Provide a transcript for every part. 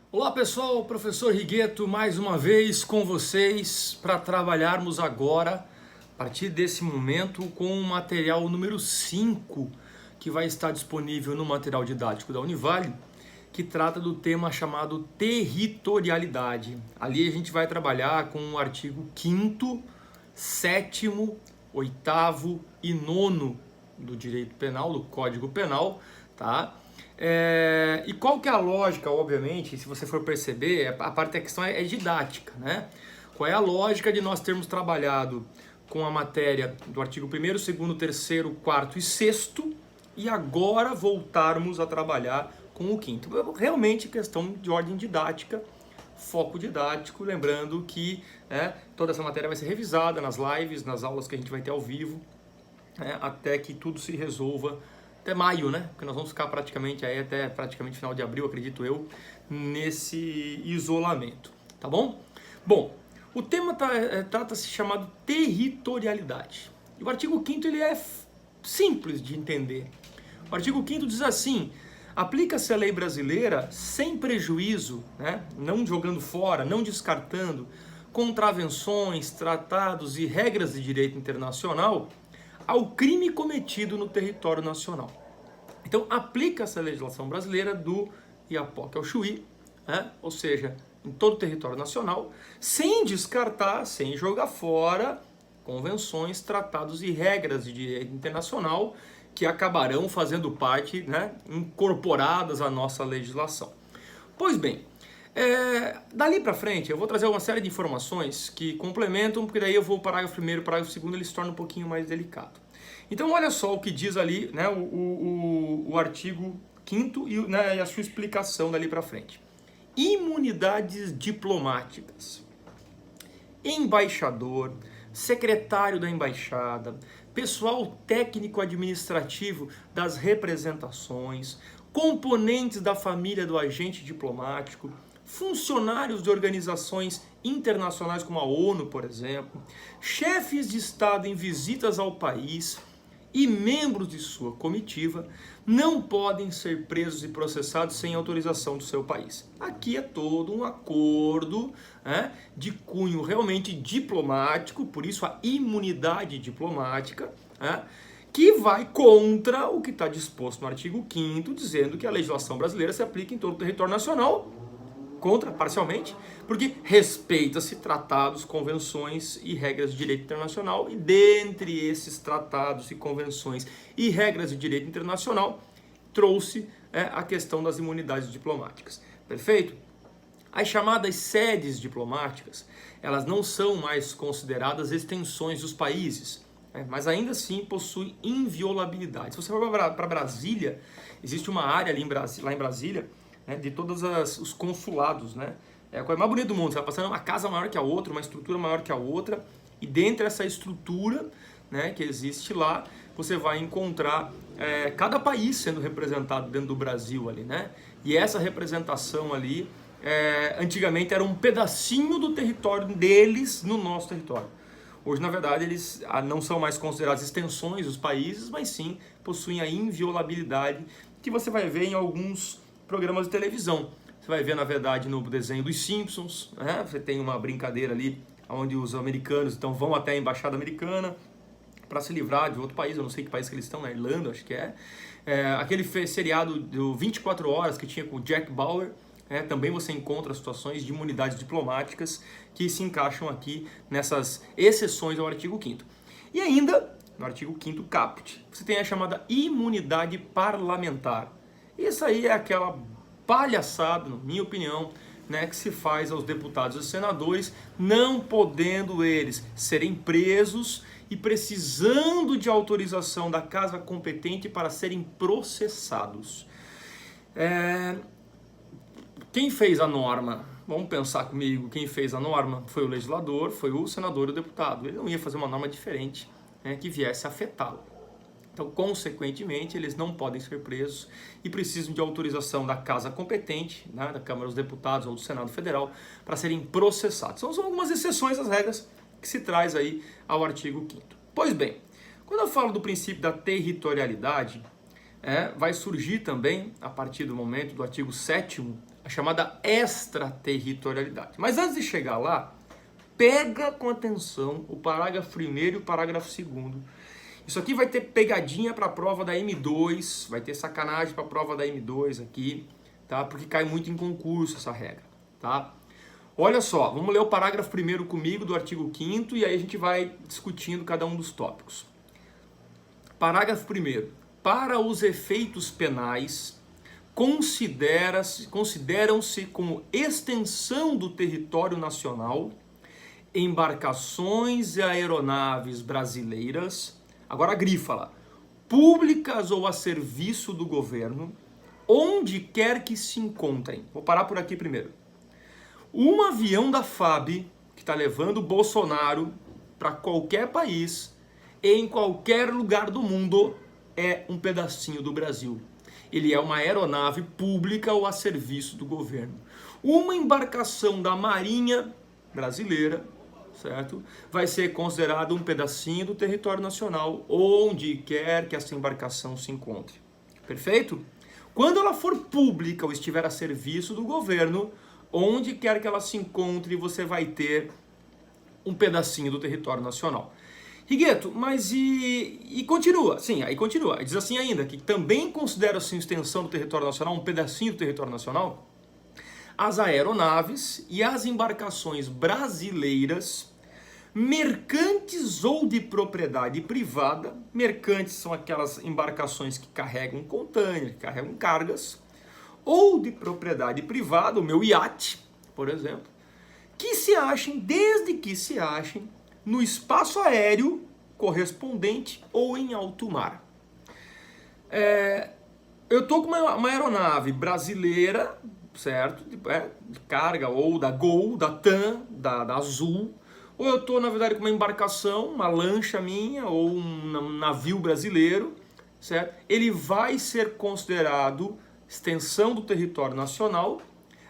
Olá pessoal, professor Rigueto mais uma vez com vocês para trabalharmos agora, a partir desse momento, com o material número 5 que vai estar disponível no material didático da Univale, que trata do tema chamado territorialidade. Ali a gente vai trabalhar com o artigo 5º, 7º, 8º e 9º do direito penal, do Código Penal, tá? E qual que é a lógica, obviamente, se você for perceber, a parte da questão é didática, né? Qual é a lógica de nós termos trabalhado com a matéria do artigo 1º, 2º, 3º, 4º e 6º e agora voltarmos a trabalhar com o 5º? Realmente questão de ordem didática, foco didático, lembrando que toda essa matéria vai ser revisada nas lives, nas aulas que a gente vai ter ao vivo, até que tudo se resolva até maio, né? Porque nós vamos ficar praticamente aí até praticamente final de abril, acredito eu, nesse isolamento, tá bom? Bom, o tema trata-se chamado territorialidade. E o artigo 5º ele é simples de entender. O artigo 5º diz assim: aplica-se a lei brasileira sem prejuízo, né? Não jogando fora, não descartando contravenções, tratados e regras de direito internacional ao crime cometido no território nacional. Então, aplica-se a legislação brasileira do Iapoque ao Chuí, ou seja, em todo o território nacional, sem descartar, sem jogar fora convenções, tratados e regras de direito internacional que acabarão fazendo parte, incorporadas à nossa legislação. Pois bem, dali para frente eu vou trazer uma série de informações que complementam, porque daí eu vou para o parágrafo 1º, parágrafo 2º, ele se torna um pouquinho mais delicado. Então olha só o que diz ali, o artigo 5º e a sua explicação dali para frente. Imunidades diplomáticas. Embaixador, secretário da embaixada, pessoal técnico administrativo das representações, componentes da família do agente diplomático, funcionários de organizações internacionais como a ONU, por exemplo, chefes de Estado em visitas ao país e membros de sua comitiva não podem ser presos e processados sem autorização do seu país. Aqui é todo um acordo de cunho realmente diplomático, por isso a imunidade diplomática, que vai contra o que está disposto no artigo 5º, dizendo que a legislação brasileira se aplica em todo o território nacional, contra, parcialmente, porque respeita-se tratados, convenções e regras de direito internacional, e dentre esses tratados e convenções e regras de direito internacional, trouxe a questão das imunidades diplomáticas. Perfeito? As chamadas sedes diplomáticas, elas não são mais consideradas extensões dos países, mas ainda assim possuem inviolabilidade. Se você for para Brasília, existe uma área ali lá em Brasília, de todos os consulados, É a coisa mais bonita do mundo. Você vai passando uma casa maior que a outra, uma estrutura maior que a outra, e dentro dessa estrutura, que existe lá, você vai encontrar cada país sendo representado dentro do Brasil ali, E essa representação ali, antigamente era um pedacinho do território deles no nosso território. Hoje, na verdade, eles não são mais considerados extensões dos países, mas sim possuem a inviolabilidade que você vai ver em alguns programas de televisão. Você vai ver, na verdade, no desenho dos Simpsons, Você tem uma brincadeira ali, onde os americanos então vão até a embaixada americana para se livrar de outro país, eu não sei que país que eles estão, na Irlanda, acho que aquele seriado do 24 Horas que tinha com o Jack Bauer, também você encontra situações de imunidades diplomáticas que se encaixam aqui nessas exceções ao artigo 5º. E ainda, no artigo 5º caput, você tem a chamada imunidade parlamentar. Isso aí é aquela palhaçada, na minha opinião, que se faz aos deputados e senadores, não podendo eles serem presos e precisando de autorização da casa competente para serem processados. Quem fez a norma? Vamos pensar comigo, quem fez a norma foi o legislador, foi o senador e o deputado. Ele não ia fazer uma norma diferente que viesse a afetá-lo. Então, consequentemente, eles não podem ser presos e precisam de autorização da casa competente, da Câmara dos Deputados ou do Senado Federal, para serem processados. Então, são algumas exceções às regras que se traz aí ao artigo 5º. Pois bem, quando eu falo do princípio da territorialidade, vai surgir também, a partir do momento do artigo 7º, a chamada extraterritorialidade. Mas antes de chegar lá, pega com atenção o parágrafo 1º e o parágrafo 2º. Isso aqui vai ter pegadinha para a prova da M2, vai ter sacanagem para a prova da M2 aqui, tá? Porque cai muito em concurso essa regra, tá? Olha só, vamos ler o parágrafo 1º comigo do artigo 5º e aí a gente vai discutindo cada um dos tópicos. Parágrafo 1º. Para os efeitos penais, consideram-se como extensão do território nacional embarcações e aeronaves brasileiras, agora grifa lá, públicas ou a serviço do governo, onde quer que se encontrem. Vou parar por aqui primeiro. Um avião da FAB que está levando o Bolsonaro para qualquer país, em qualquer lugar do mundo, é um pedacinho do Brasil. Ele é uma aeronave pública ou a serviço do governo. Uma embarcação da Marinha brasileira, certo? Vai ser considerado um pedacinho do território nacional, onde quer que essa embarcação se encontre. Perfeito? Quando ela for pública ou estiver a serviço do governo, onde quer que ela se encontre, você vai ter um pedacinho do território nacional. Rigueto, mas e continua? Sim, aí continua. Diz assim ainda, que também considera-se extensão do território nacional, um pedacinho do território nacional, as aeronaves e as embarcações brasileiras, mercantes ou de propriedade privada. Mercantes são aquelas embarcações que carregam container, que carregam cargas, ou de propriedade privada, o meu iate, por exemplo, que se achem, desde que se achem, no espaço aéreo correspondente ou em alto mar. Eu estou com uma aeronave brasileira, certo? De carga, ou da Gol, da TAM, da Azul, ou eu estou, na verdade, com uma embarcação, uma lancha minha, ou um navio brasileiro, certo? Ele vai ser considerado extensão do território nacional,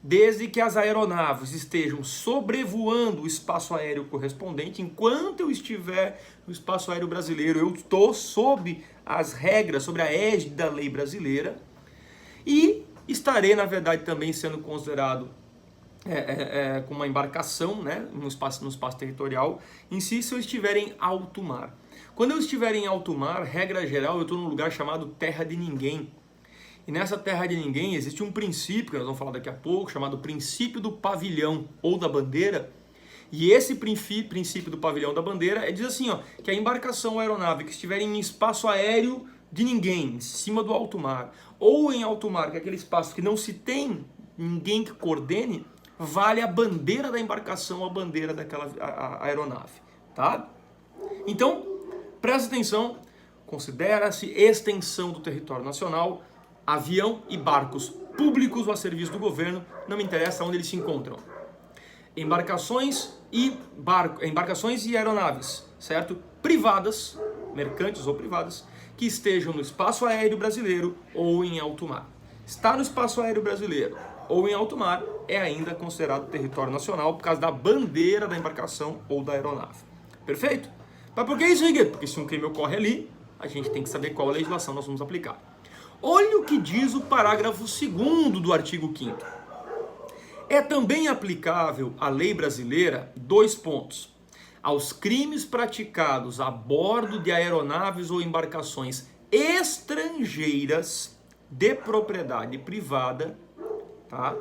desde que as aeronaves estejam sobrevoando o espaço aéreo correspondente. Enquanto eu estiver no espaço aéreo brasileiro, eu estou sob as regras, sobre a égide da lei brasileira, e estarei, na verdade, também sendo considerado com uma embarcação, né, no espaço territorial em si, se eu estiver em alto mar. Quando eu estiver em alto mar, regra geral, eu estou num lugar chamado terra de ninguém. E nessa terra de ninguém existe um princípio, que nós vamos falar daqui a pouco, chamado princípio do pavilhão ou da bandeira. E esse princípio do pavilhão da bandeira diz assim, que a embarcação ou aeronave que estiver em espaço aéreo de ninguém, em cima do alto mar, ou em alto mar, que é aquele espaço que não se tem ninguém que coordene, vale a bandeira da embarcação, a bandeira daquela aeronave, tá? Então, presta atenção, considera-se extensão do território nacional, avião e barcos públicos ou a serviço do governo, não me interessa onde eles se encontram. Embarcações e aeronaves, certo? Privadas, mercantes ou privadas, que estejam no espaço aéreo brasileiro ou em alto mar. Está no espaço aéreo brasileiro ou em alto mar, é ainda considerado território nacional por causa da bandeira da embarcação ou da aeronave. Perfeito? Mas por que isso, Rigueto? Porque se um crime ocorre ali, a gente tem que saber qual legislação nós vamos aplicar. Olha o que diz o parágrafo 2º do artigo 5º. É também aplicável à lei brasileira, 2 pontos, aos crimes praticados a bordo de aeronaves ou embarcações estrangeiras de propriedade privada, tá?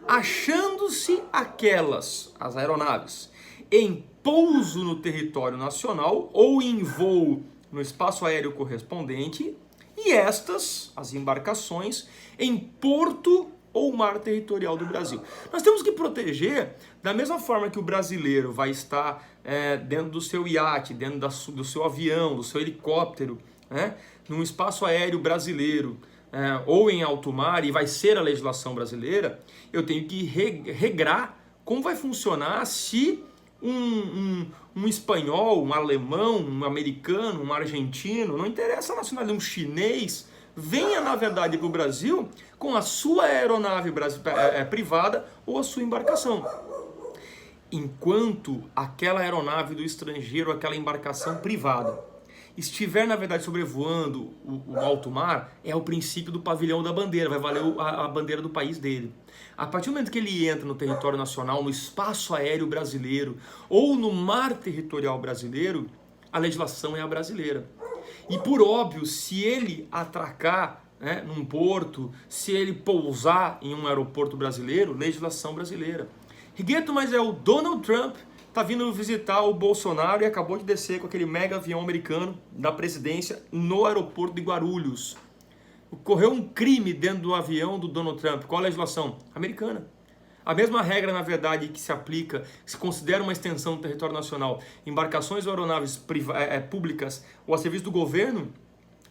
Achando-se aquelas, as aeronaves, em pouso no território nacional ou em voo no espaço aéreo correspondente, e estas, as embarcações, em porto ou mar territorial do Brasil. Nós temos que proteger, da mesma forma que o brasileiro vai estar dentro do seu iate, dentro do seu avião, do seu helicóptero, né, num espaço aéreo brasileiro, ou em alto mar, e vai ser a legislação brasileira, eu tenho que regrar como vai funcionar se um espanhol, um alemão, um americano, um argentino, não interessa a nacionalidade, um chinês, venha, na verdade, para o Brasil com a sua aeronave privada ou a sua embarcação. Enquanto aquela aeronave do estrangeiro, aquela embarcação privada, estiver, na verdade, sobrevoando o alto mar, é o princípio do pavilhão da bandeira, vai valer a bandeira do país dele. A partir do momento que ele entra no território nacional, no espaço aéreo brasileiro ou no mar territorial brasileiro, a legislação é a brasileira. E por óbvio, se ele atracar, né, num porto, se ele pousar em um aeroporto brasileiro, legislação brasileira. Rigueto, mas é o Donald Trump, tá vindo visitar o Bolsonaro e acabou de descer com aquele mega avião americano da presidência no aeroporto de Guarulhos. Ocorreu um crime dentro do avião do Donald Trump. Qual a legislação? Americana. A mesma regra, na verdade, que se aplica, se considera uma extensão do território nacional, embarcações ou aeronaves públicas ou a serviço do governo,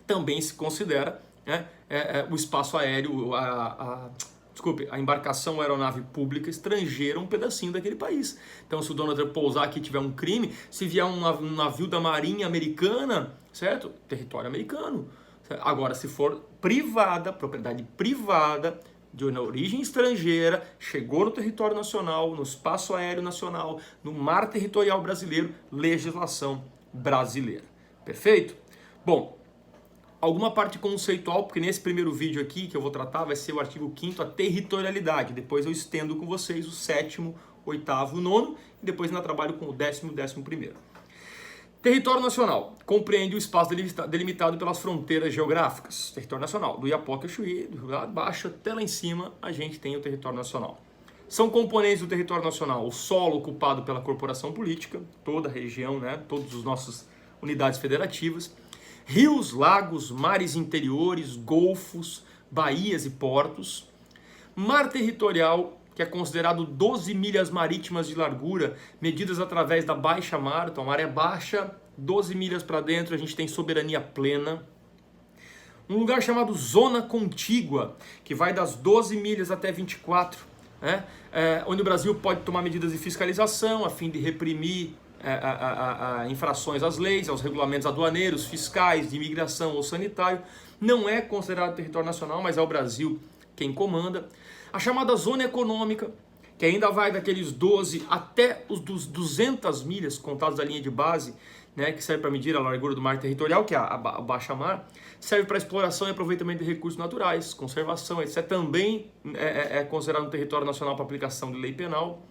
também se considera, né, o espaço aéreo, a embarcação ou aeronave pública estrangeira, um pedacinho daquele país. Então, se o Donald Trump pousar aqui e tiver um crime, se vier um navio da Marinha Americana, certo? Território americano. Certo? Agora, se for privada, propriedade privada, de origem estrangeira, chegou no território nacional, no espaço aéreo nacional, no mar territorial brasileiro, legislação brasileira. Perfeito? Bom, alguma parte conceitual, porque nesse primeiro vídeo aqui que eu vou tratar vai ser o artigo 5º, a territorialidade. Depois eu estendo com vocês o 7º, 8º, 9º e depois ainda trabalho com o 10º e 11º. Território nacional compreende o espaço delimitado pelas fronteiras geográficas. Território nacional, do Iapoque ao Chuí, do Rio Grande do Baixo até lá em cima, a gente tem o território nacional. São componentes do território nacional o solo ocupado pela corporação política, toda a região, né, todas as nossas unidades federativas, rios, lagos, mares interiores, golfos, baías e portos, mar territorial, que é considerado 12 milhas marítimas de largura, medidas através da baixa mar, então a maré baixa, 12 milhas para dentro, a gente tem soberania plena. Um lugar chamado zona contígua, que vai das 12 milhas até 24, né? Onde o Brasil pode tomar medidas de fiscalização a fim de reprimir infrações às leis, aos regulamentos aduaneiros, fiscais, de imigração ou sanitário. Não é considerado território nacional, mas é o Brasil quem comanda. A chamada zona econômica, que ainda vai daqueles 12 até os 200 milhas contados da linha de base, né, que serve para medir a largura do mar territorial, que é a baixa mar, serve para exploração e aproveitamento de recursos naturais, conservação, etc. Também é considerado um território nacional para aplicação de lei penal.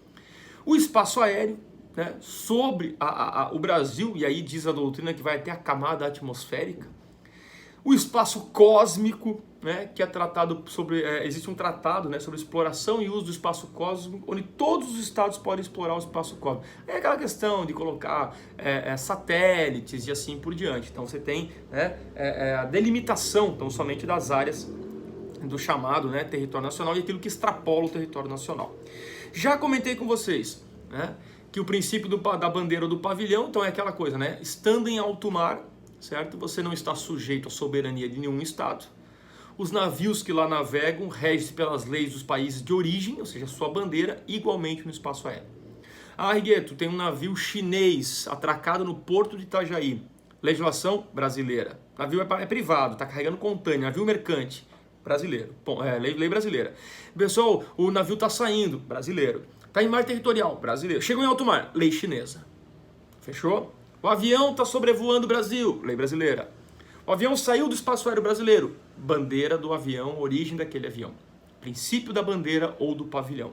O espaço aéreo, né, sobre o Brasil, e aí diz a doutrina que vai até a camada atmosférica. O espaço cósmico, né, que é tratado sobre, existe um tratado, né, sobre exploração e uso do espaço cósmico, onde todos os estados podem explorar o espaço cósmico. É aquela questão de colocar satélites e assim por diante. Então você tem, né, a delimitação, então, somente das áreas do chamado, né, território nacional e aquilo que extrapola o território nacional. Já comentei com vocês, né, que o princípio da bandeira ou do pavilhão, então é aquela coisa, né, estando em alto mar, certo? Você não está sujeito à soberania de nenhum estado. Os navios que lá navegam regem-se pelas leis dos países de origem, ou seja, sua bandeira, igualmente no espaço aéreo. Ah, Rigueto, tem um navio chinês atracado no porto de Itajaí. Legislação brasileira. O navio é privado, está carregando contêiner, navio mercante, brasileiro. Bom, lei brasileira. Pessoal, o navio está saindo, brasileiro. Está em mar territorial, brasileiro. Chegou em alto mar, lei chinesa. Fechou? O avião está sobrevoando o Brasil, lei brasileira. O avião saiu do espaço aéreo brasileiro, bandeira do avião, origem daquele avião. Princípio da bandeira ou do pavilhão.